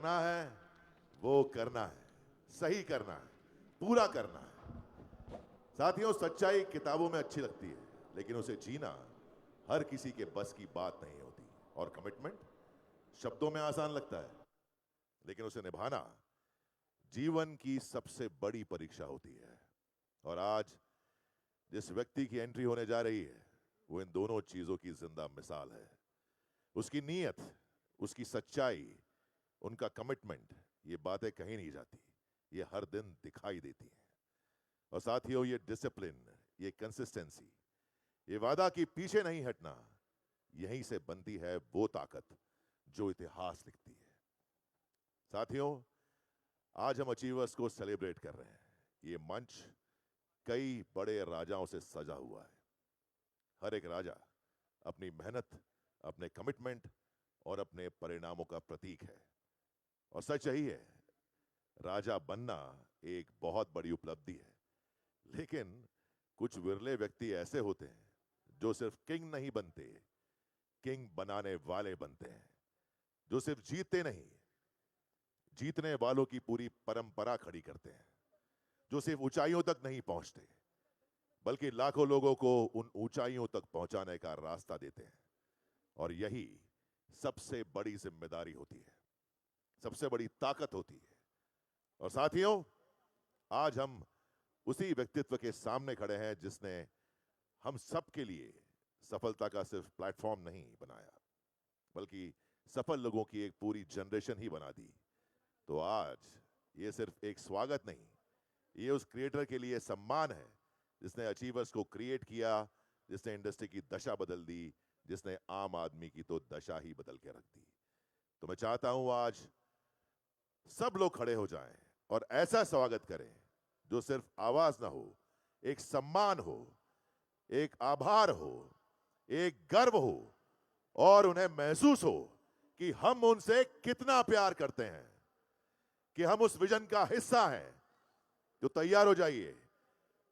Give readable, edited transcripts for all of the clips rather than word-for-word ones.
करना है वो करना है, सही करना है, पूरा करना है। साथियों, सच्चाई किताबों में अच्छी लगती है, लेकिन उसे जीना हर किसी के बस की बात नहीं होती। और कमिटमेंट शब्दों में आसान लगता है, लेकिन उसे निभाना जीवन की सबसे बड़ी परीक्षा होती है। और आज जिस व्यक्ति की एंट्री होने जा रही है वो इन दोनों चीजों की जिंदा मिसाल है। उसकी नीयत, उसकी सच्चाई, उनका कमिटमेंट, ये बातें कहीं नहीं जाती, ये हर दिन दिखाई देती हैं। और साथियों, ये डिसिप्लिन, ये कंसिस्टेंसी, ये वादा कि पीछे नहीं हटना, यहीं से बनती है वो ताकत जो इतिहास लिखती है। साथियों, आज हम अचीवर्स को सेलिब्रेट कर रहे हैं। ये मंच कई बड़े राजाओं से सजा हुआ है। हर एक राजा अपनी मेहनत, अपने कमिटमेंट और अपने परिणामों का प्रतीक है। और सच यही है, राजा बनना एक बहुत बड़ी उपलब्धि है, लेकिन कुछ विरले व्यक्ति ऐसे होते हैं जो सिर्फ किंग नहीं बनते, किंग बनाने वाले बनते हैं। जो सिर्फ जीतते नहीं, जीतने वालों की पूरी परंपरा खड़ी करते हैं। जो सिर्फ ऊंचाइयों तक नहीं पहुंचते, बल्कि लाखों लोगों को उन ऊंचाइयों तक पहुंचाने का रास्ता देते हैं। और यही सबसे बड़ी जिम्मेदारी होती है, सबसे बड़ी ताकत होती है। और साथियों, आज हम उसी व्यक्तित्व के सामने खड़े हैं जिसने हम सब के लिए सफलता का सिर्फ प्लेटफॉर्म नहीं बनाया, बल्कि सफल लोगों की एक पूरी जनरेशन ही बना दी। तो आज ये सिर्फ एक स्वागत नहीं, ये उस क्रिएटर के लिए सम्मान है जिसने अचीवर्स को क्रिएट किया, जिसने इंडस्ट्री की दशा बदल दी, जिसने आम आदमी की तो दशा ही बदल के रख दी। तो मैं चाहता हूं आज सब लोग खड़े हो जाएं और ऐसा स्वागत करें जो सिर्फ आवाज ना हो, एक सम्मान हो, एक आभार हो, एक गर्व हो, और उन्हें महसूस हो कि हम उनसे कितना प्यार करते हैं, कि हम उस विजन का हिस्सा हैं। तो तैयार हो जाइए,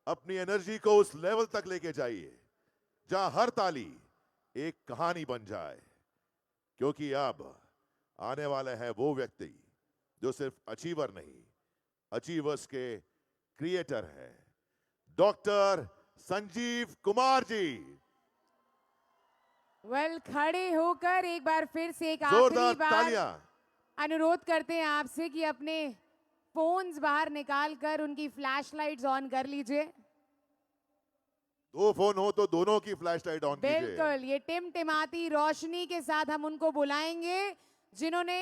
अपनी एनर्जी को उस लेवल तक लेके जाइए जहां हर ताली एक कहानी बन जाए, क्योंकि अब आने वाले हैं वो व्यक्ति जो सिर्फ अचीवर नहीं, अचीवर्स के क्रिएटर हैं, डॉक्टर संजीव कुमार जी। खड़े होकर एक बार फिर से एक जोरदार आखिरी बार तालियां। अनुरोध करते हैं आपसे कि अपने फोन्स बाहर निकालकर उनकी फ्लैशलाइट्स ऑन कर लीजिए। दो फोन हो तो दोनों की फ्लैश लाइट ऑन कीजिए। बिल्कुल, ये टिमटिमाती रोशनी के साथ हम उनको बुलाएंगे जिन्होंने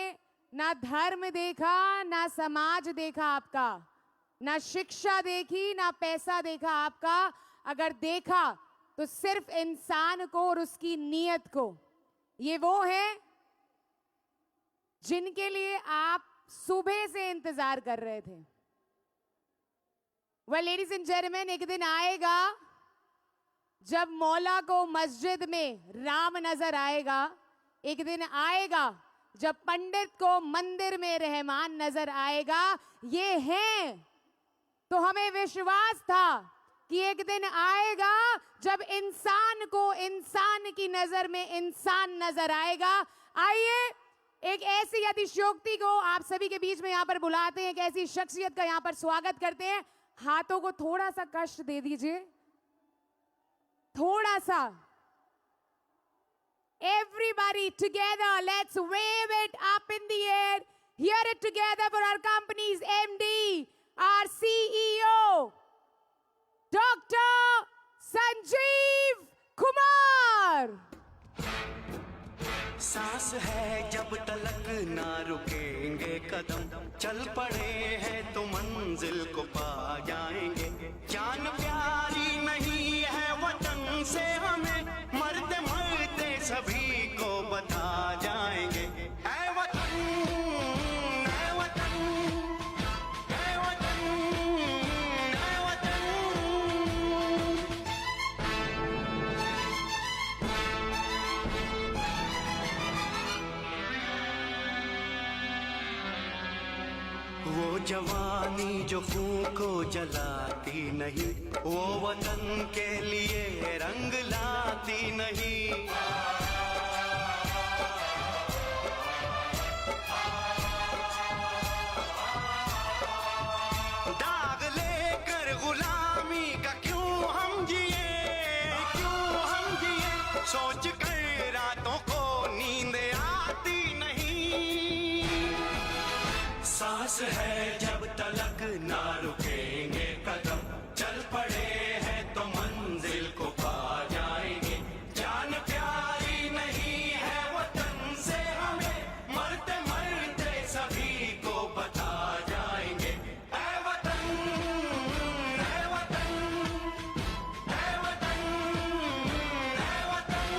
ना धर्म देखा, ना समाज देखा आपका, ना शिक्षा देखी, ना पैसा देखा आपका। अगर देखा तो सिर्फ इंसान को और उसकी नीयत को। ये वो है जिनके लिए आप सुबह से इंतजार कर रहे थे। वेल लेडीज एंड जेंटलमैन, एक दिन आएगा जब मौला को मस्जिद में राम नजर आएगा, एक दिन आएगा जब पंडित को मंदिर में रहमान नजर आएगा। ये है तो हमें विश्वास था कि एक दिन आएगा जब इंसान को इंसान की नजर में इंसान नजर आएगा। आइए एक ऐसी अतिशयोक्ति को आप सभी के बीच में यहां पर बुलाते हैं, एक ऐसी शख्सियत का यहां पर स्वागत करते हैं। हाथों को थोड़ा सा कष्ट दे दीजिए, थोड़ा सा। Everybody together, let's wave it up in the air. Hear it together for our company's MD, our CEO, Dr. Sanjeev Kumar. सांस है जब तलक ना रुकेंगे कदम, चल पड़े हैं तो मंजिल को पा जाएंगे। जान प्यारी नहीं है वतन से हमें, मरते मरते सभी को बता जाएंगे। ऐ वतन, ऐ वतन, ऐ वतन, ऐ वतन। वो जवानी जो खून को जलाती नहीं, वो वतन के लिए रंग लाती नहीं। सोच कर रातों को नींद आती नहीं। सांस है जब तलक ना रुकेंगे कदम, चल पड़े हैं तो मंजिल को पा जाएंगे। जान प्यारी नहीं है वतन से हमें, मरते मरते सभी को बता जाएंगे। ऐ वतन, ऐ वतन, ऐ वतन, ऐ वतन।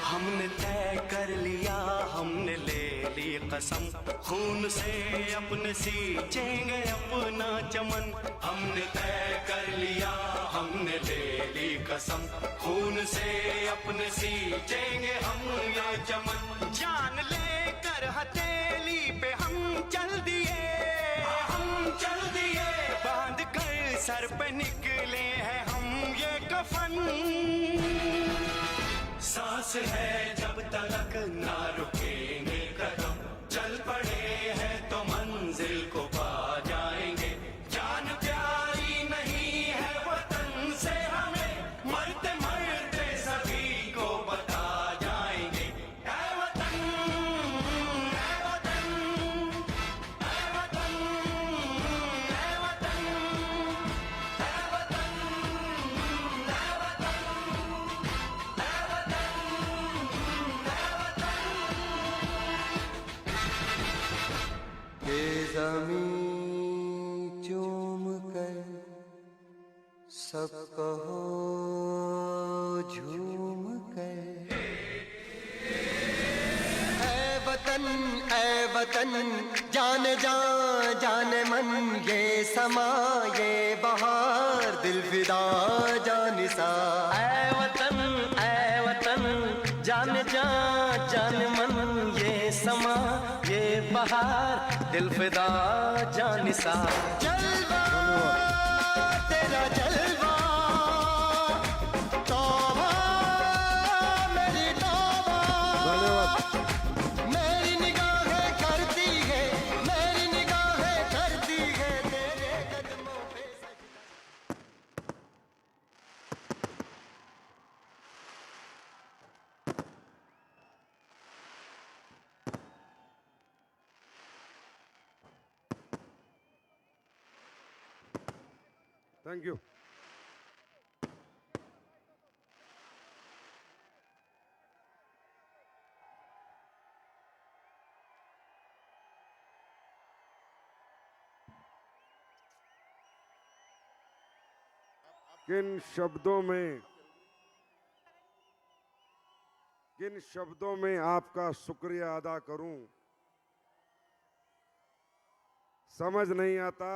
हमने तय कर लिया, हमने ले ली कसम, खून से अपने सींचेंगे अपना चमन। हमने तय कर लिया, हमने ले ली कसम, खून से अपने सींचेंगे हम ये चमन। जान लेकर हथेली पे हम चल दिए, हम चल दिए, बांध कर सर पे निकले हैं हम ये कफन। सांस है जब तलक ना रुकेंगे कदम, चल पड़े हैं तो मंजिल को पा जाएंगे। जान प्यारी नहीं है वतन से हमें, मरते मरते सभी को बता जाएंगे। ऐ वतन, ऐ वतन, ऐ वतन, ऐ वतन, ऐ वतन, ऐ वतन। ये ज़मीं चूम कर सब कहो झूम कर। ऐ वतन जान जा जान मन, ये समा ये बहार दिल फिदा जानिसा। ऐ वतन जान जा जान मन, ये समा ये बहार दिल फिदा जानिसा। जलवा तेरा जलवा, तौबा मेरी तौबा, मेरी निगाहें करती है, मेरी निगाहें करती है तेरे कदमों पे सजदा। Thank you. किन शब्दों में आपका शुक्रिया अदा करूं, समझ नहीं आता।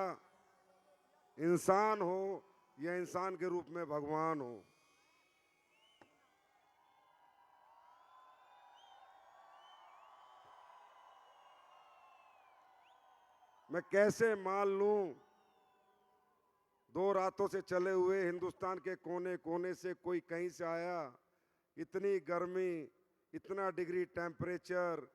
इंसान हो या इंसान के रूप में भगवान हो, मैं कैसे मान लूं। 2 रातों से चले हुए हिंदुस्तान के कोने कोने से कोई कहीं से आया, इतनी गर्मी, इतना डिग्री टेम्परेचर,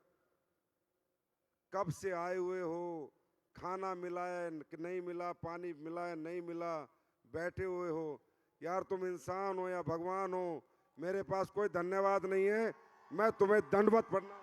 कब से आए हुए हो, खाना मिला है कि नहीं मिला, पानी मिला है नहीं मिला, बैठे हुए हो। यार तुम इंसान हो या भगवान हो, मेरे पास कोई धन्यवाद नहीं है, मैं तुम्हें दंडवत प्रणाम।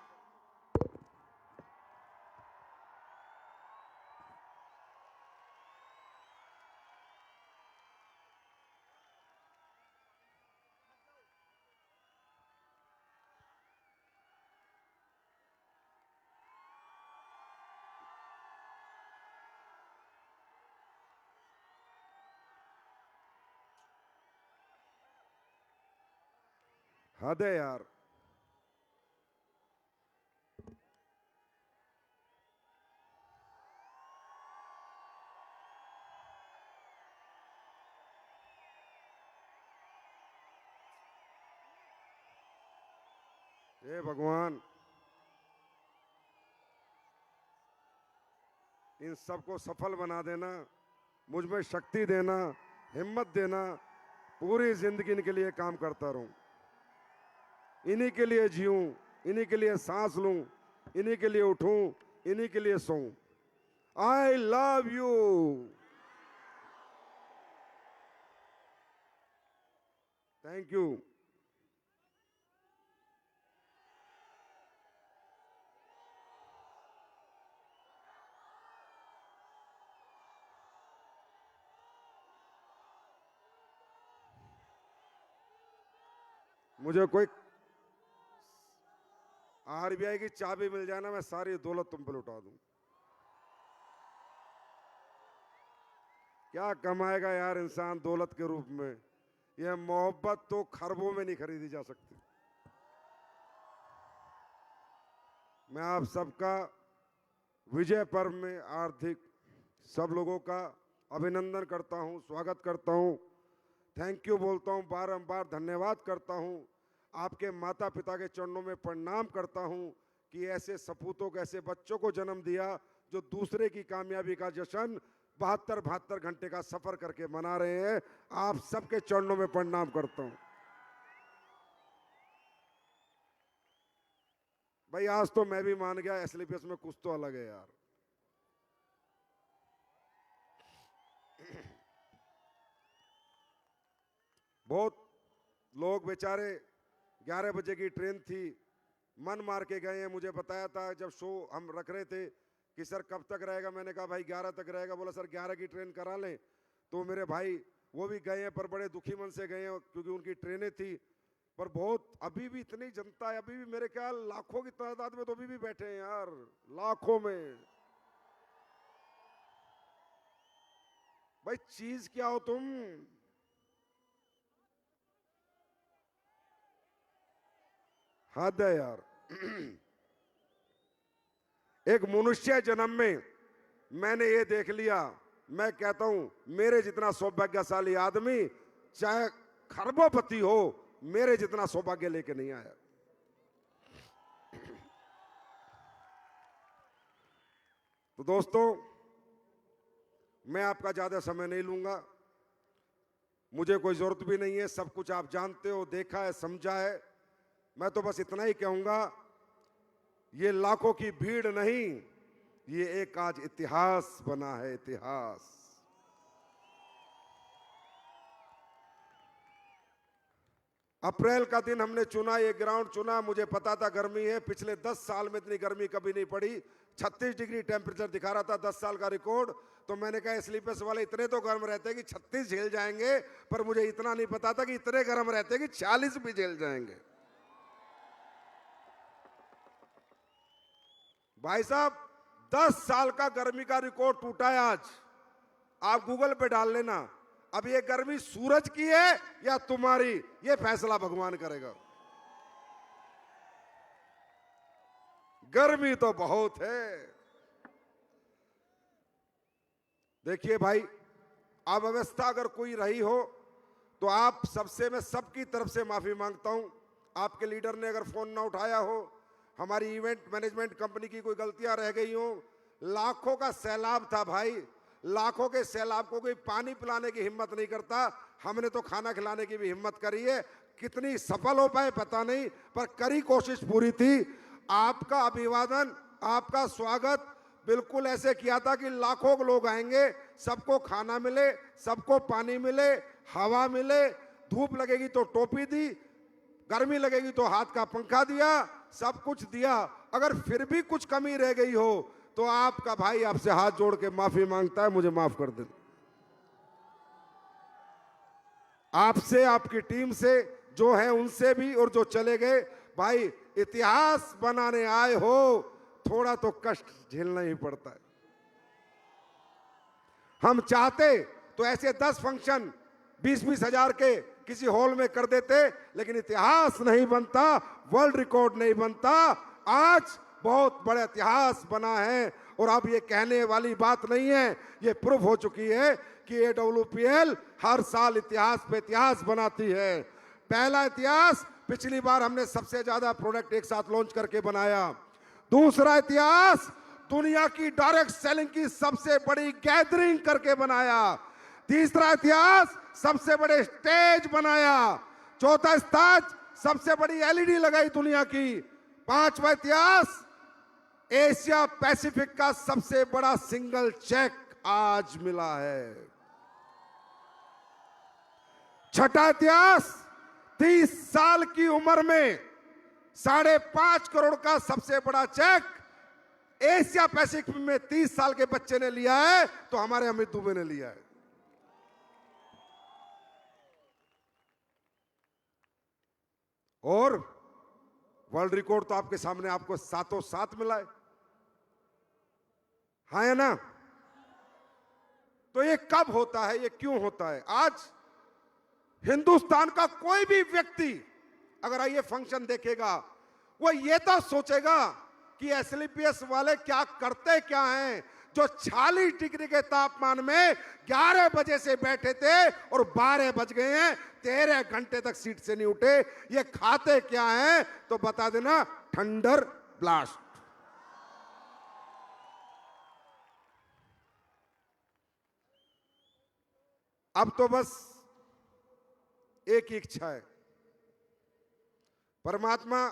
हद है यार। हे भगवान, इन सबको सफल बना देना, मुझ में शक्ति देना, हिम्मत देना, पूरी जिंदगी इनके लिए काम करता रहूं, इन्हीं के लिए जीऊं, इन्हीं के लिए सांस लूं, इन्हीं के लिए उठूं, इन्हीं के लिए सोऊं। I love you. Thank you. मुझे कोई आरबीआई की चाबी मिल जाए ना, मैं सारी दौलत तुम पे लुटा दूं। क्या कमाएगा यार इंसान दौलत के रूप में? यह मोहब्बत तो खरबों में नहीं खरीदी जा सकती। मैं आप सबका विजय पर्व में हार्दिक सब लोगों का अभिनंदन करता हूं, स्वागत करता हूं, थैंक यू बोलता हूं, बारंबार धन्यवाद करता हूं, आपके माता पिता के चरणों में प्रणाम करता हूं कि ऐसे सपूतों को, ऐसे बच्चों को जन्म दिया जो दूसरे की कामयाबी का जश्न 72 घंटे का सफर करके मना रहे हैं। आप सबके चरणों में प्रणाम करता हूं। भाई आज तो मैं भी मान गया एसलीपीएस में कुछ तो अलग है यार। बहुत लोग बेचारे 11 बजे की ट्रेन थी, मन मार के गए हैं। मुझे बताया था जब शो हम रख रहे थे कि सर कब तक रहेगा, मैंने कहा भाई 11 तक रहेगा। बोला सर 11 की ट्रेन करा लें। तो मेरे भाई वो भी गए हैं, पर बड़े दुखी मन से गए हैं क्योंकि उनकी ट्रेनें थी। पर बहुत अभी भी इतनी जनता है, अभी भी मेरे ख्याल लाखों की तादाद में तो अभी भी बैठे हैं यार, लाखों में। भाई चीज क्या हो तुम? हद है यार। एक मनुष्य जन्म में मैंने ये देख लिया, मैं कहता हूं मेरे जितना सौभाग्यशाली आदमी चाहे खरबोपति हो, मेरे जितना सौभाग्य लेके नहीं आया। तो दोस्तों मैं आपका ज्यादा समय नहीं लूंगा, मुझे कोई जरूरत भी नहीं है, सब कुछ आप जानते हो, देखा है, समझा है। मैं तो बस इतना ही कहूंगा, ये लाखों की भीड़ नहीं, ये एक आज इतिहास बना है, इतिहास। अप्रैल का दिन हमने चुना, ये ग्राउंड चुना, मुझे पता था गर्मी है, पिछले 10 साल में इतनी गर्मी कभी नहीं पड़ी। 36 डिग्री टेम्परेचर दिखा रहा था 10 साल का रिकॉर्ड। तो मैंने कहा स्लीपर्स वाले इतने तो गर्म रहते हैं कि 36 झेल जाएंगे, पर मुझे इतना नहीं पता था कि इतने गर्म रहते हैं कि 40 भी झेल जाएंगे। भाई साहब 10 साल का गर्मी का रिकॉर्ड टूटा है आज। आप गूगल पे डाल लेना, अब ये गर्मी सूरज की है या तुम्हारी, ये फैसला भगवान करेगा। गर्मी तो बहुत है। देखिए भाई, अव्यवस्था अगर कोई रही हो तो आप सबसे, मैं सबकी तरफ से माफी मांगता हूं। आपके लीडर ने अगर फोन ना उठाया हो, हमारी इवेंट मैनेजमेंट कंपनी की कोई गलतियां रह गई हो, लाखों का सैलाब था भाई, लाखों के सैलाब को कोई पानी पिलाने की हिम्मत नहीं करता, हमने तो खाना खिलाने की भी हिम्मत करी है। कितनी सफल हो पाए पता नहीं, पर करी कोशिश पूरी थी। आपका अभिवादन, आपका स्वागत बिल्कुल ऐसे किया था कि लाखों लोग आएंगे, सबको खाना मिले, सबको पानी मिले, हवा मिले, धूप लगेगी तो टोपी दी, गर्मी लगेगी तो हाथ का पंखा दिया, सब कुछ दिया। अगर फिर भी कुछ कमी रह गई हो तो आपका भाई आपसे हाथ जोड़ के माफी मांगता है, मुझे माफ कर दें। आपसे, आपकी टीम से जो है उनसे भी, और जो चले गए भाई, इतिहास बनाने आए हो, थोड़ा तो कष्ट झेलना ही पड़ता है। हम चाहते तो ऐसे 10 फंक्शन 20-20 हजार के किसी हॉल में कर देते, लेकिन इतिहास नहीं बनता, वर्ल्ड रिकॉर्ड नहीं बनता। आज बहुत बड़ा इतिहास बना है, और अब ये कहने वाली बात नहीं है, ये प्रूफ हो चुकी है कि AWPL हर साल इतिहास पे इतिहास बनाती है। पहला इतिहास, पिछली बार हमने सबसे ज्यादा प्रोडक्ट एक साथ लॉन्च करके बनाया। दूसरा इतिहास, दुनिया की डायरेक्ट सेलिंग की सबसे बड़ी गैदरिंग करके बनाया। तीसरा इतिहास, सबसे बड़े स्टेज बनाया। चौथा इतिहास, सबसे बड़ी एलईडी लगाई दुनिया की। पांचवा इतिहास, एशिया पैसिफिक का सबसे बड़ा सिंगल चेक आज मिला है। छठा इतिहास, 30 साल की उम्र में 5.5 करोड़ का सबसे बड़ा चेक एशिया पैसिफिक में 30 साल के बच्चे ने लिया है, तो हमारे अमित दुबे ने लिया है। और वर्ल्ड रिकॉर्ड तो आपके सामने आपको 7 मिला है, हाँ या ना? तो ये कब होता है, ये क्यों होता है? आज हिंदुस्तान का कोई भी व्यक्ति अगर ये फंक्शन देखेगा, वो ये तो सोचेगा कि एसएलपीएस वाले क्या करते क्या हैं, जो 40 डिग्री के तापमान में 11 बजे से बैठे थे और 12 बज गए हैं, 13 घंटे तक सीट से नहीं उठे। ये खाते क्या हैं तो बता देना, थंडर ब्लास्ट। अब तो बस एक ही इच्छा है, परमात्मा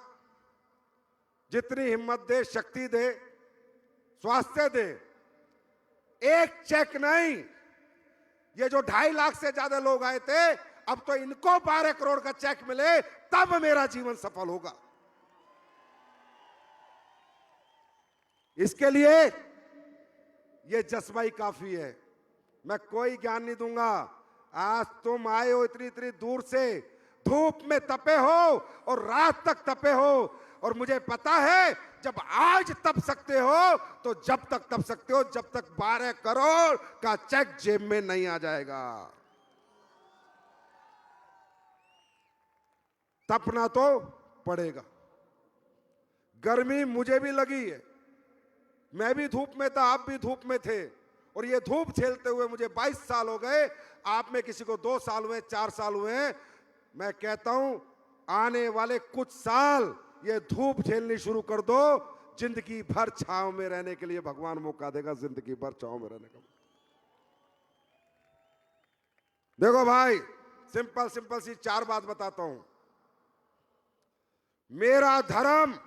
जितनी हिम्मत दे, शक्ति दे, स्वास्थ्य दे, एक चेक नहीं, ये जो 2.5 लाख से ज्यादा लोग आए थे, अब तो इनको 12 करोड़ का चेक मिले, तब मेरा जीवन सफल होगा। इसके लिए ये जज्बा ही काफी है। मैं कोई ज्ञान नहीं दूंगा। आज तुम आए हो इतनी इतनी दूर से, धूप में तपे हो और रात तक तपे हो, और मुझे पता है जब आज तप सकते हो तो जब तक तप सकते हो, जब तक 12 करोड़ का चेक जेब में नहीं आ जाएगा। तपना तो पड़ेगा। गर्मी मुझे भी लगी है, मैं भी धूप में था, आप भी धूप में थे, और ये धूप झेलते हुए मुझे 22 साल हो गए। आप में किसी को 2 साल हुए, 4 साल हुए। मैं कहता हूं आने वाले कुछ साल ये धूप झेलनी शुरू कर दो, जिंदगी भर छांव में रहने के लिए भगवान मौका देगा, जिंदगी भर छांव में रहने का। देखो भाई, सिंपल सिंपल सी 4 बात बताता हूं। मेरा धर्म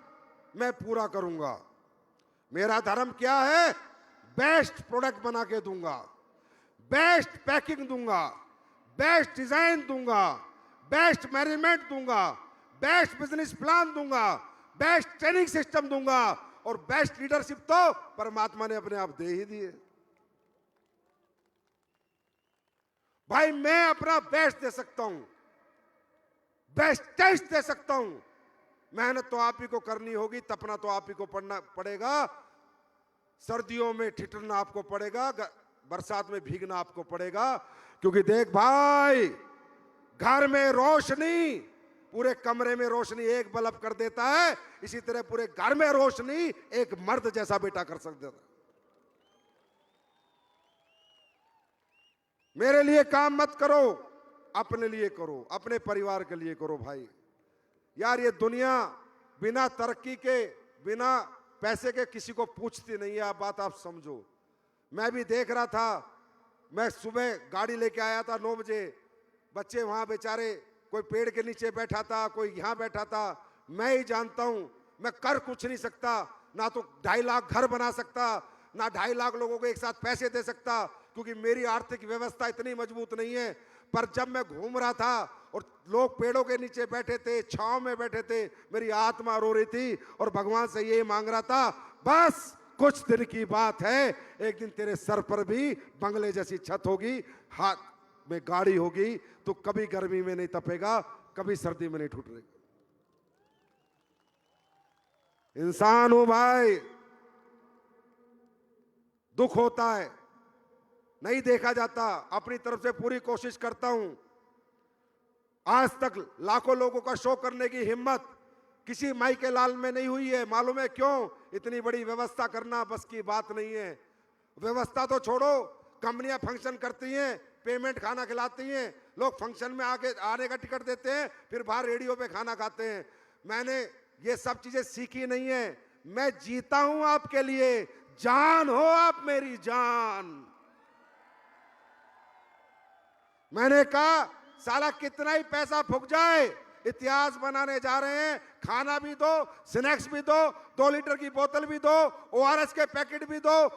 मैं पूरा करूंगा। मेरा धर्म क्या है? बेस्ट प्रोडक्ट बना के दूंगा, बेस्ट पैकिंग दूंगा, बेस्ट डिजाइन दूंगा, बेस्ट मैनेजमेंट दूंगा, बेस्ट बिजनेस प्लान दूंगा, बेस्ट ट्रेनिंग सिस्टम दूंगा, और बेस्ट लीडरशिप तो परमात्मा ने अपने आप दे ही दी है। भाई मैं अपना बेस्ट दे सकता हूं, बेस्ट टेस्ट दे सकता हूं। मेहनत तो आप ही को करनी होगी, तपना तो आप ही को पड़ना पड़ेगा, सर्दियों में ठिठुरना आपको पड़ेगा, बरसात में भीगना आपको पड़ेगा। क्योंकि देख भाई, घर में रोशनी, पूरे कमरे में रोशनी एक बल्ब कर देता है, इसी तरह पूरे घर में रोशनी एक मर्द जैसा बेटा कर सकता है। मेरे लिए काम मत करो, अपने लिए करो, अपने परिवार के लिए करो। भाई यार, ये दुनिया बिना तरक्की के, बिना पैसे के किसी को पूछती नहीं है। आप बात आप समझो। मैं भी देख रहा था, मैं सुबह गाड़ी लेके आया था 9 बजे, बच्चे वहां बेचारे, कोई पेड़ के नीचे बैठा था, कोई यहां बैठा था। मैं ही जानता हूं मैं कर कुछ नहीं सकता, ना तो 2.5 लाख घर बना सकता, ना 2.5 लाख लोगों को एक साथ पैसे दे सकता, क्योंकि मेरी आर्थिक व्यवस्था इतनी मजबूत नहीं है। पर जब मैं घूम रहा था और लोग पेड़ों के नीचे बैठे थे, छांव में बैठे थे, मेरी आत्मा रो रही थी और भगवान से यही मांग रहा था, बस कुछ दिन की बात है, एक दिन तेरे सर पर भी बंगले जैसी छत होगी, हाथ में गाड़ी होगी, तो कभी गर्मी में नहीं तपेगा, कभी सर्दी में नहीं ठुठरेगा। इंसान हूं भाई, दुख होता है, नहीं देखा जाता, अपनी तरफ से पूरी कोशिश करता हूं। आज तक लाखों लोगों का शो करने की हिम्मत किसी माई के लाल में नहीं हुई है। मालूम है क्यों? इतनी बड़ी व्यवस्था करना बस की बात नहीं है। व्यवस्था तो छोड़ो, कंपनियां फंक्शन करती हैं, पेमेंट खाना खिलाती हैं, लोग फंक्शन में आके आने का टिकट देते हैं, फिर बाहर रेडियो पे खाना खाते हैं। मैंने ये सब चीजें सीखी नहीं है, मैं जीता हूं आपके लिए। जान हो आप मेरी जान। मैंने कहा साला कितना ही पैसा फूक जाए, इतिहास बनाने जा रहे हैं। खाना भी दो, स्नैक्स भी दो, 2 लीटर की बोतल भी दो, ORS के पैकेट भी दो,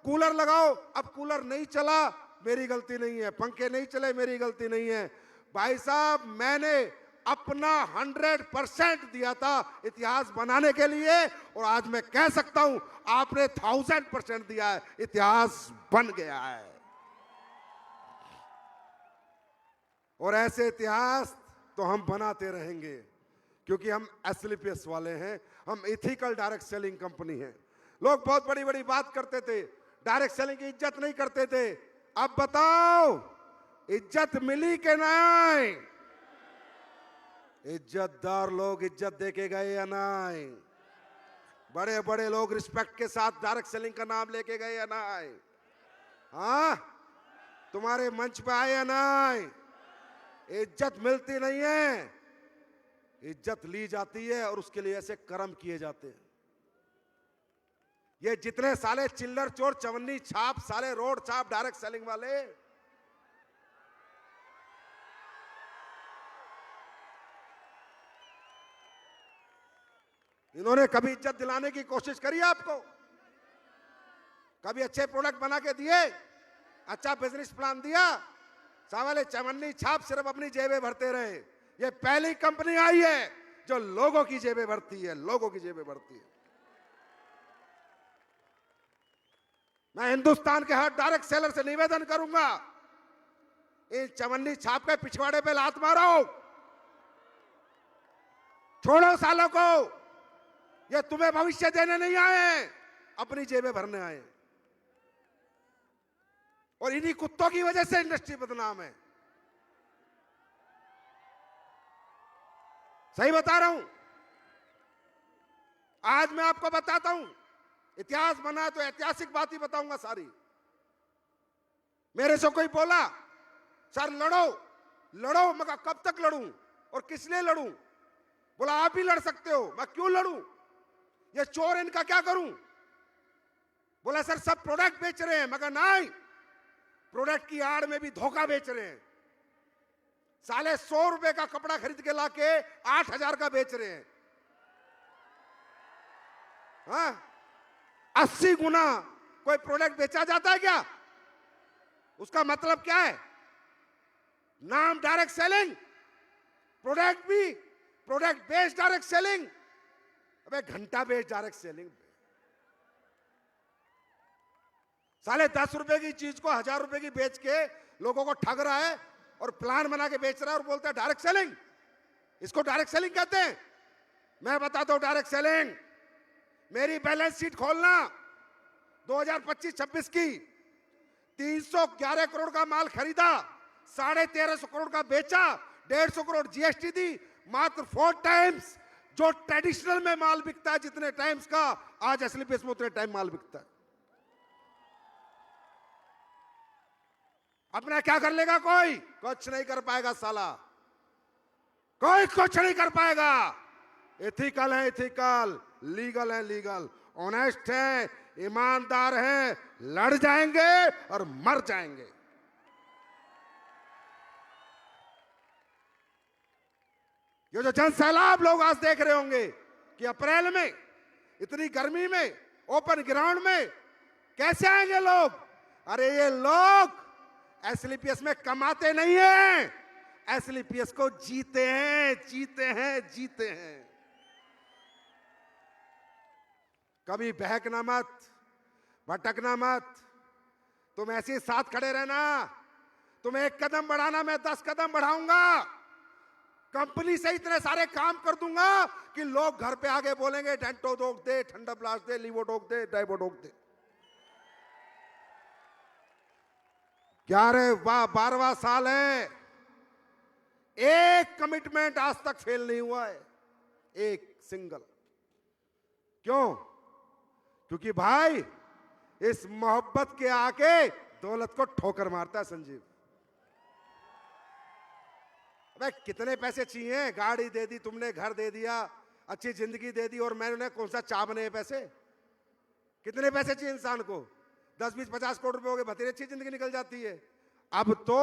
कूलर लगाओ। अब कूलर नहीं चला, मेरी गलती नहीं है। पंखे नहीं चले, मेरी गलती नहीं है। भाई साहब, मैंने अपना 100% दिया था इतिहास बनाने के लिए, और आज मैं कह सकता हूं आपने 1000% दिया है, इतिहास बन गया है। और ऐसे इतिहास तो हम बनाते रहेंगे, क्योंकि हम SLPS वाले हैं, हम इथिकल डायरेक्ट सेलिंग कंपनी हैं। लोग बहुत बड़ी बड़ी बात करते थे, डायरेक्ट सेलिंग की इज्जत नहीं करते थे। अब बताओ, इज्जत मिली कि नहीं? इज्जतदार लोग इज्जत देके गए या नहीं? बड़े बड़े लोग रिस्पेक्ट के साथ डायरेक्ट सेलिंग का नाम लेके गए या नहीं? हाँ, तुम्हारे मंच पे आए या नहीं? इज्जत मिलती नहीं है, इज्जत ली जाती है, और उसके लिए ऐसे कर्म किए जाते हैं। ये जितने साले चिल्लर चोर, चवन्नी छाप, साले रोड छाप, डायरेक्ट सेलिंग वाले, इन्होंने कभी इज्जत दिलाने की कोशिश करी आपको? कभी अच्छे प्रोडक्ट बना के दिए? अच्छा बिजनेस प्लान दिया? साले चवन्नी छाप सिर्फ अपनी जेबें भरते रहे। ये पहली कंपनी आई है जो लोगों की जेबें भरती है, लोगों की जेबें भरती है। मैं हिंदुस्तान के हर डायरेक्ट सेलर से निवेदन करूंगा, इन चवन्नी छाप के पिछवाड़े पे लात मारो, छोड़ो सालों को। ये तुम्हें भविष्य देने नहीं आए, अपनी जेबें भरने आए। और इन्हीं कुत्तों की वजह से इंडस्ट्री बदनाम है। सही बता रहा हूं। आज मैं आपको बताता हूं, इतिहास बना तो ऐतिहासिक बात ही बताऊंगा सारी। मेरे से कोई बोला, सर लड़ो लड़ो, मैं कहा कब तक लड़ूं और किस लिए लड़ूं? बोला आप ही लड़ सकते हो। मैं क्यों लड़ूं? ये चोर, इनका क्या करूं? बोला सर सब प्रोडक्ट बेच रहे हैं। मैं कहा नहीं, प्रोडक्ट की आड़ में भी धोखा बेच रहे हैं। साले 100 रुपए का कपड़ा खरीद के लाके 8000 का बेच रहे हैं। हाँ, 80 गुना कोई प्रोडक्ट बेचा जाता है क्या? उसका मतलब क्या है? नाम डायरेक्ट सेलिंग, प्रोडक्ट भी प्रोडक्ट बेस्ड डायरेक्ट सेलिंग। अबे घंटा बेस्ड डायरेक्ट सेलिंग। साले 10 रुपए की चीज को 1000 रुपए की बेच के लोगों को ठग रहा है, और प्लान बना के बेच रहा है, और बोलता है डायरेक्ट सेलिंग। इसको डायरेक्ट सेलिंग कहते हैं। मैं बताता हूं डायरेक्ट सेलिंग। मेरी बैलेंस शीट खोलना 2025-26 की। 311 करोड़ का माल खरीदा, 1350 करोड़ का बेचा, 150 करोड़ GST दी। मात्र 4 टाइम्स जो ट्रेडिशनल में माल बिकता है जितने टाइम्स का, आज SLPS में उतने टाइम माल बिकता है। अपना क्या कर लेगा कोई? कुछ नहीं कर पाएगा साला, कोई कुछ नहीं कर पाएगा। एथिकल है एथिकल, लीगल है लीगल, ऑनेस्ट है, ईमानदार है, लड़ जाएंगे और मर जाएंगे। ये जो जन सैलाब लोग आज देख रहे होंगे कि अप्रैल में इतनी गर्मी में ओपन ग्राउंड में कैसे आएंगे लोग? अरे ये लोग SLPS में कमाते नहीं हैं, SLPS को जीते हैं, जीते हैं, जीते हैं। कभी बहकना मत, भटकना मत, तुम ऐसे ही साथ खड़े रहना। तुम 1 कदम बढ़ाना, मैं 10 कदम बढ़ाऊंगा। कंपनी से इतने सारे काम कर दूंगा कि लोग घर पे आके बोलेंगे डेंटो डोक दे, ठंडा ब्लास्ट दे, लीवो डोक दे, डाइबो डोक दे। क्या रे वाह, 12वां साल है, एक कमिटमेंट आज तक फेल नहीं हुआ है, एक सिंगल। क्यों? क्योंकि भाई इस मोहब्बत के आके दौलत को ठोकर मारता है संजीव। अबे कितने पैसे चाहिए? गाड़ी दे दी तुमने, घर दे दिया, अच्छी जिंदगी दे दी, और मैंने कौन सा चाह बने पैसे? कितने पैसे चाहिए इंसान को? 10, 20, 50 करोड़ रुपए हो गए, बतेरी अच्छी जिंदगी निकल जाती है। अब तो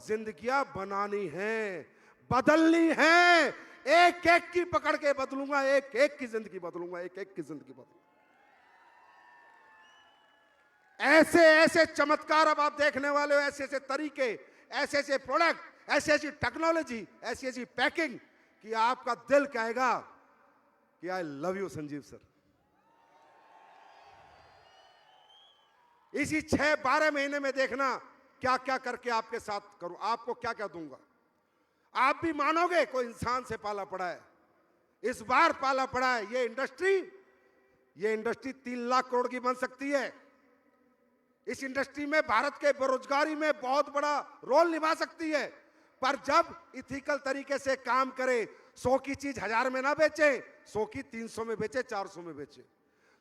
जिंदगियां बनानी हैं, बदलनी हैं। एक एक की पकड़ के बदलूंगा, एक एक की जिंदगी बदलूंगा, एक एक की जिंदगी बदलूंगा। ऐसे ऐसे चमत्कार अब आप देखने वाले हो, ऐसे ऐसे तरीके, ऐसे ऐसे प्रोडक्ट, ऐसी ऐसी टेक्नोलॉजी, ऐसी ऐसी पैकिंग कि आपका दिल कहेगा कि आई लव यू संजीव सर। इसी 6-12 महीने में देखना क्या क्या करके आपके साथ करूं, आपको क्या क्या दूंगा। आप भी मानोगे कोई इंसान से पाला पड़ा है, इस बार पाला पड़ा है। ये इंडस्ट्री 3 लाख करोड़ की बन सकती है। इस इंडस्ट्री में भारत के बेरोजगारी में बहुत बड़ा रोल निभा सकती है। पर जब इथिकल तरीके से काम करे, 100 की चीज 1000 में ना बेचे, 100 की 300 में बेचे, 400 में बेचे,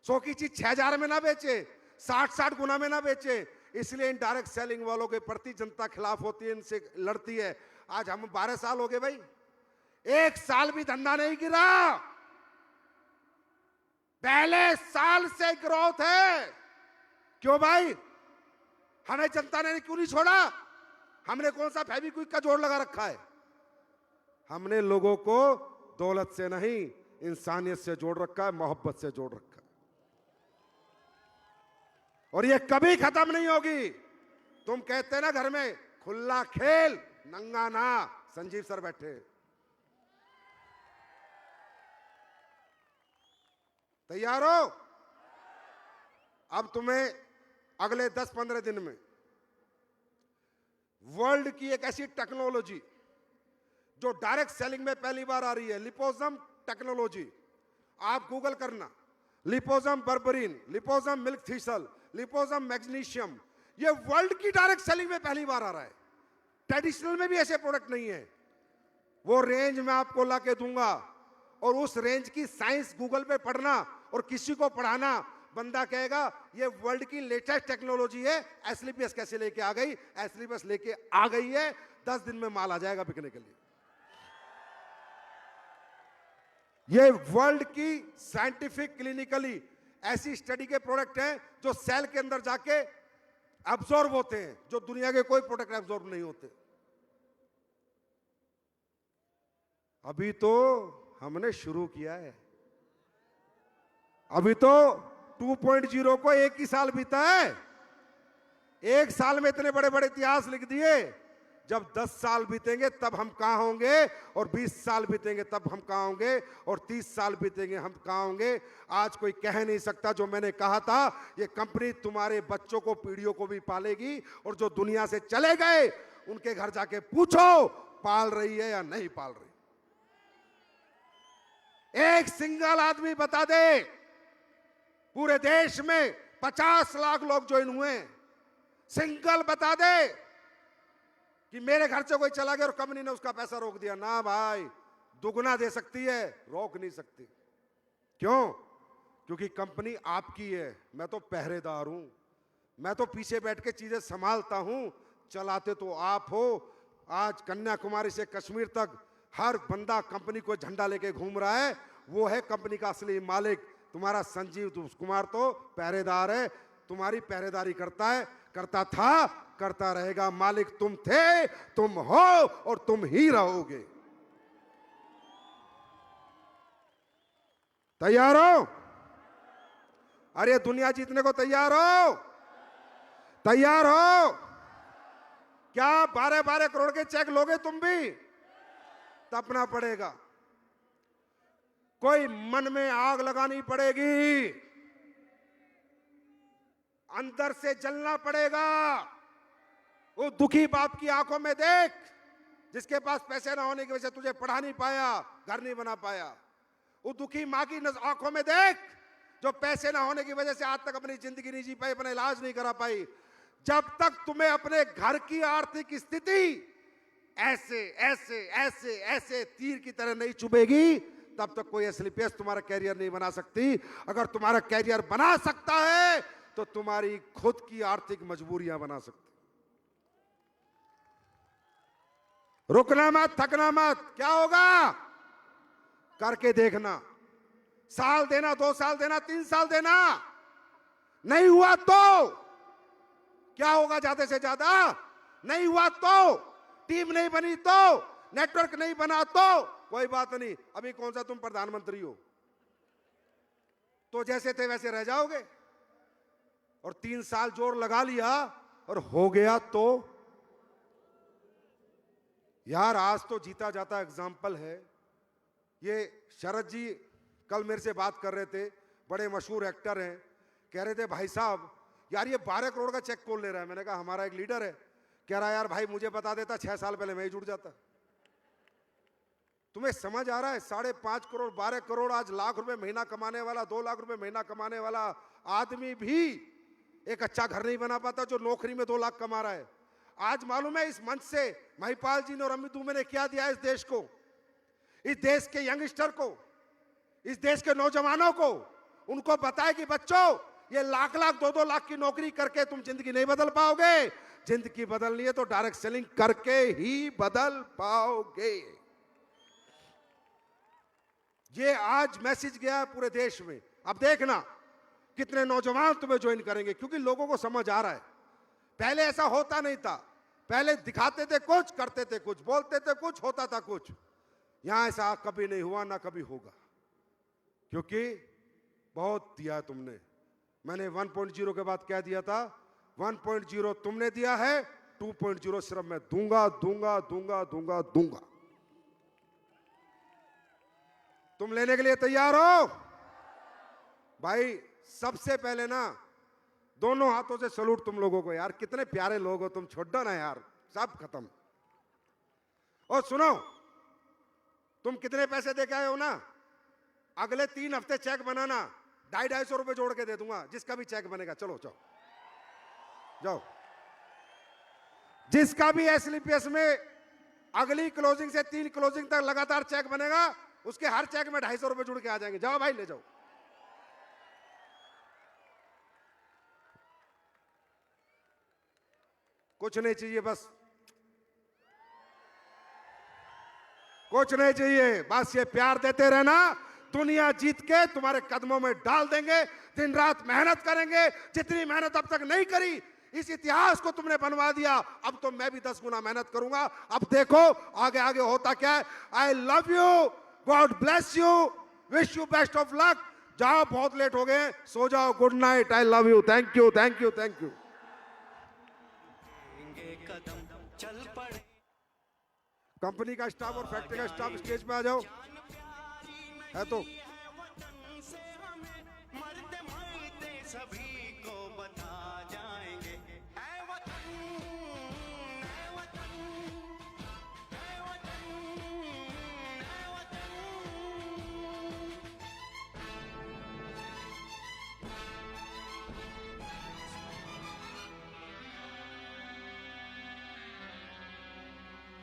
100 की चीज 6000 में ना बेचे, 60 गुना में ना बेचे। इसलिए इनडायरेक्ट सेलिंग वालों के प्रति जनता खिलाफ होती है, इनसे लड़ती है। आज हम 12 साल हो गए भाई, 1 साल भी धंधा नहीं गिरा। पहले साल से ग्रोथ है। क्यों भाई? हमें जनता ने क्यों नहीं छोड़ा? हमने कौन सा फेविक्विक का जोड़ लगा रखा है? हमने लोगों को दौलत से नहीं, इंसानियत से जोड़ रखा है, मोहब्बत से जोड़ रखा है। और ये कभी खत्म नहीं होगी। तुम कहते हैं ना घर में खुला खेल नंगा ना, संजीव सर बैठे। तैयार हो? अब तुम्हें अगले 10-15 दिन में वर्ल्ड की एक ऐसी टेक्नोलॉजी जो डायरेक्ट सेलिंग में पहली बार आ रही है, लिपोसम टेक्नोलॉजी। आप गूगल करना, लिपोसम बर्बरीन, लिपोसम मिल्क थीसल, लिपोसम मैग्नीशियम। ये वर्ल्ड की डायरेक्ट सेलिंग में पहली बार आ रहा है। ट्रेडिशनल में भी ऐसे प्रोडक्ट नहीं है। वो रेंज मैं आपको ला के दूंगा, और उस रेंज की साइंस गूगल पे पढ़ना और किसी को पढ़ाना। बंदा कहेगा ये वर्ल्ड की लेटेस्ट टेक्नोलॉजी है। एसलीपीएस कैसे लेके आ गई? एसलीपीएस लेके आ गई है, 10 दिन में माल आ जाएगा बिकने के लिए। ये वर्ल्ड की साइंटिफिक क्लिनिकली ऐसी स्टडी के प्रोडक्ट हैं जो सेल के अंदर जाके अब्सॉर्ब होते हैं, जो दुनिया के कोई प्रोडक्ट अब्सॉर्ब नहीं होते। अभी तो हमने शुरू किया है। अभी तो 2.0 को 1 ही साल बीता है। 1 साल में इतने बड़े बड़े इतिहास लिख दिए। जब 10 साल बीतेंगे तब हम कहां होंगे, और 20 साल बीतेंगे तब हम कहां होंगे, और 30 साल बीतेंगे हम कहां होंगे। आज कोई कह नहीं सकता। जो मैंने कहा था, ये कंपनी तुम्हारे बच्चों को, पीढ़ियों को भी पालेगी। और जो दुनिया से चले गए उनके घर जाके पूछो पाल रही है या नहीं पाल रही। एक सिंगल आदमी बता दे पूरे देश में 50 लाख लोग ज्वाइन हुए, सिंगल बता दे कि मेरे घर से कोई चला गया और कंपनी ने उसका पैसा रोक दिया। ना भाई, दुगना दे सकती है, रोक नहीं सकती। क्यों? क्योंकि कंपनी आपकी है। मैं तो पहरेदार हूं, मैं तो पीछे बैठ के चीजें संभालता हूं, चलाते तो आप हो। आज कन्याकुमारी से कश्मीर तक हर बंदा कंपनी को झंडा लेके घूम रहा है। वो है कंपनी का असली मालिक। तुम्हारा संजीव कुमार तो पहरेदार है, तुम्हारी पहरेदारी करता है, करता था, करता रहेगा। मालिक तुम थे, तुम हो और तुम ही रहोगे। तैयार हो? अरे दुनिया जीतने को तैयार हो? तैयार हो? क्या 12-12 करोड़ के चेक लोगे तुम भी? तपना पड़ेगा। कोई मन में आग लगानी पड़ेगी, अंदर से जलना पड़ेगा। वो दुखी बाप की आंखों में देख, जिसके पास पैसे ना होने की वजह से तुझे पढ़ा नहीं पाया, घर नहीं बना पाया। वो दुखी मां की आंखों में देख, जो पैसे ना होने की वजह से आज तक अपनी जिंदगी नहीं जी पाई, अपना इलाज नहीं करा पाई। जब तक तुम्हें अपने घर की आर्थिक स्थिति ऐसे ऐसे ऐसे ऐसे तीर की तरह नहीं चुभेगी, तब तक कोई एसलीपीएस तुम्हारा कैरियर नहीं बना सकती। अगर तुम्हारा कैरियर बना सकता है तो तुम्हारी खुद की आर्थिक मजबूरियां बना सकती। रुकना मत, थकना मत। क्या होगा? करके देखना। साल देना, 2 साल देना, 3 साल देना। नहीं हुआ तो क्या होगा? ज्यादा से ज्यादा नहीं हुआ तो, टीम नहीं बनी तो, नेटवर्क नहीं बना तो कोई बात नहीं, अभी कौन सा तुम प्रधानमंत्री हो, तो जैसे थे वैसे रह जाओगे। और 3 साल जोर लगा लिया और हो गया तो यार, आज तो जीता जाता एग्जाम्पल है। ये शरद जी कल मेरे से बात कर रहे थे, बड़े मशहूर एक्टर हैं, कह रहे थे भाई साहब यार ये 12 करोड़ का चेक कौन ले रहा है। मैंने कहा हमारा एक लीडर है। कह रहा यार भाई मुझे बता देता 6 साल पहले मैं ही जुड़ जाता। तुम्हें समझ आ रहा है? 5.5 करोड़ 12 करोड़, आज लाख रुपए महीना कमाने वाला, 2 लाख रुपए महीना कमाने वाला आदमी भी एक अच्छा घर नहीं बना पाता जो नौकरी में 2 लाख कमा रहा है। आज मालूम है इस मंच से महिपाल जी ने और अमित दुबे ने क्या दिया इस देश को, इस देश के यंगस्टर को, इस देश के नौजवानों को। उनको बताए कि बच्चों ये लाख 2-2 लाख की नौकरी करके तुम जिंदगी नहीं बदल पाओगे। जिंदगी बदलनी है तो डायरेक्ट सेलिंग करके ही बदल पाओगे। ये आज मैसेज गया है पूरे देश में। अब देखना कितने नौजवान तुम्हें ज्वाइन करेंगे, क्योंकि लोगों को समझ आ रहा है। पहले ऐसा होता नहीं था, पहले दिखाते थे कुछ, करते थे कुछ, बोलते थे कुछ, होता था कुछ। यहां ऐसा कभी नहीं हुआ, ना कभी होगा, क्योंकि बहुत दिया तुमने। मैंने 1.0 के बाद क्या दिया था? 1.0 तुमने दिया है, 2.0 सिर्फ मैं दूंगा दूंगा दूंगा दूंगा दूंगा। तुम लेने के लिए तैयार हो? भाई सबसे पहले ना दोनों हाथों से सलूट तुम लोगों को यार, कितने प्यारे लोग हो तुम, छोड़ दो ना यार, सब खत्म। और सुनो, तुम कितने पैसे दे के आए हो ना, अगले 3 हफ्ते चेक बनाना, 250-250 रुपए जोड़ के दे दूंगा, जिसका भी चेक बनेगा। चलो जाओ जाओ, जिसका भी एसलीपीएस में अगली क्लोजिंग से 3 क्लोजिंग तक लगातार चेक बनेगा, उसके हर चेक में 250 रुपए जुड़ के आ जाएंगे। जाओ भाई ले जाओ। कुछ नहीं चाहिए, बस कुछ नहीं चाहिए, बस ये प्यार देते रहना। दुनिया जीत के तुम्हारे कदमों में डाल देंगे। दिन रात मेहनत करेंगे, जितनी मेहनत अब तक नहीं करी। इस इतिहास को तुमने बनवा दिया, अब तो मैं भी 10 गुना मेहनत करूंगा। अब देखो आगे आगे होता क्या है। आई love you, God bless you, wish you best of luck. जाओ, बहुत लेट हो गए, सो जाओ, good night, I love you, thank you thank you thank you. Company का स्टाफ और फैक्ट्री का स्टाफ स्टेज पे आ जाओ। है तो सभी को बता जाएंगे, ऐ वतन, ऐ वतन, ऐ वतन, ऐ वतन।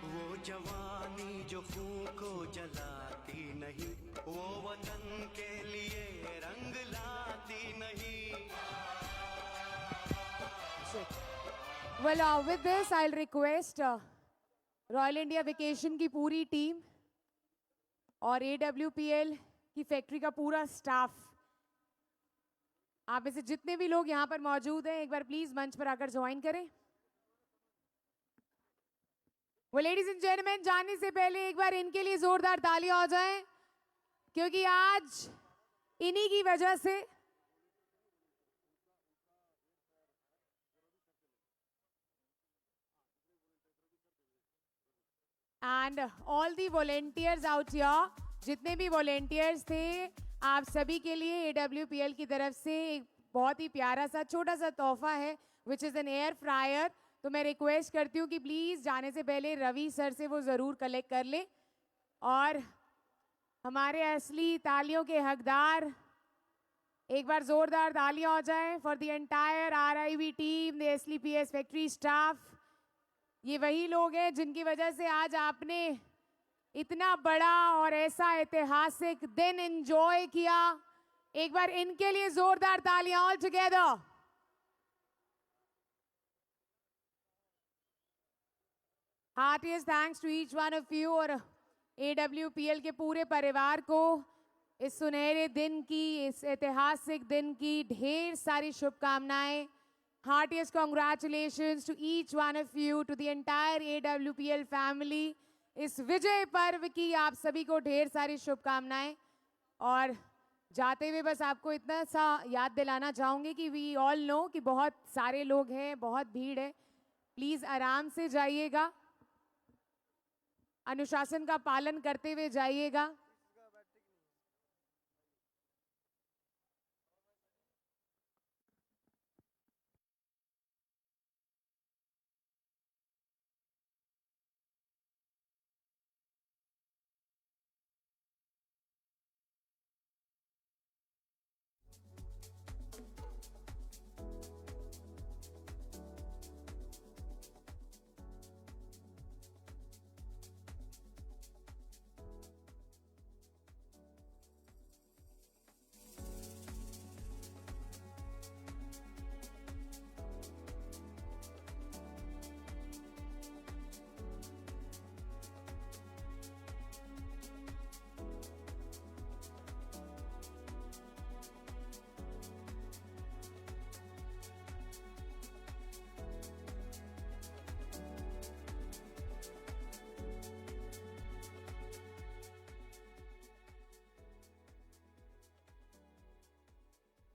वो जवानी जो खून को जलाती नहीं, वो वतन के लिए रंग लाती नहीं। Well, with this, I'll request royal India vacation की पूरी टीम और AWPL की फैक्ट्री का पूरा स्टाफ, आप में से जितने भी लोग यहाँ पर मौजूद हैं, एक बार प्लीज मंच पर आकर ज्वाइन करें। वो लेडीज एंड जेंटलमैन, जाने से पहले एक बार इनके लिए जोरदार तालियां हो जाएं, क्योंकि आज इन्हीं की वजह से and all the volunteers out here, जितने भी वॉलेंटियर्स थे, आप सभी के लिए AWPL की तरफ से एक बहुत ही प्यारा सा छोटा सा तोहफा है, which is an air fryer. तो मैं रिक्वेस्ट करती हूँ कि प्लीज़ जाने से पहले रवि सर से वो ज़रूर कलेक्ट कर ले। और हमारे असली तालियों के हकदार, एक बार जोरदार तालियां हो जाए for the entire RIV team, the SLPS factory staff. ये वही लोग हैं जिनकी वजह से आज आपने इतना बड़ा और ऐसा ऐतिहासिक दिन एंजॉय किया। एक बार इनके लिए जोरदार तालियां all together. Heartiest thanks to each one of you और AWPL के पूरे परिवार को इस सुनहरे दिन की, इस ऐतिहासिक दिन की ढेर सारी शुभकामनाएं। heartiest congratulations to each one of you, to the entire AWPL family. इस विजय पर्व की आप सभी को ढेर सारी शुभकामनाएं। और जाते हुए बस आपको इतना सा याद दिलाना चाहूँगी कि वी ऑल नो कि बहुत सारे लोग हैं, बहुत भीड़ है। प्लीज़ आराम से जाइएगा, अनुशासन का पालन करते हुए जाइएगा।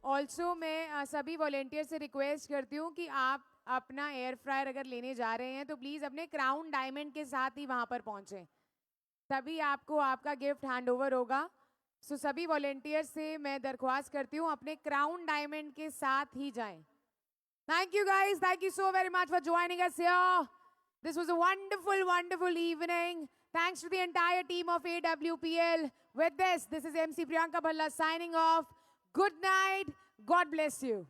ऑल्सो मैं सभी वॉलेंटियर से रिक्वेस्ट करती हूँ कि आप अपना एयर फ्रायर अगर लेने जा रहे हैं तो प्लीज़ अपने क्राउन डायमंड के साथ ही वहाँ पर पहुँचें, तभी आपको आपका गिफ्ट हैंड ओवर होगा। सो सभी वॉलेंटियर से मैं दरख्वास्त करती हूँ अपने क्राउन डायमंड के साथ ही जाएं। Thank you guys, thank you so very much for joining us here. This was a wonderful, wonderful evening. Thanks to the entire team of AWPL. With this is MC Priyanka Bhalla signing off. Good night. God bless you.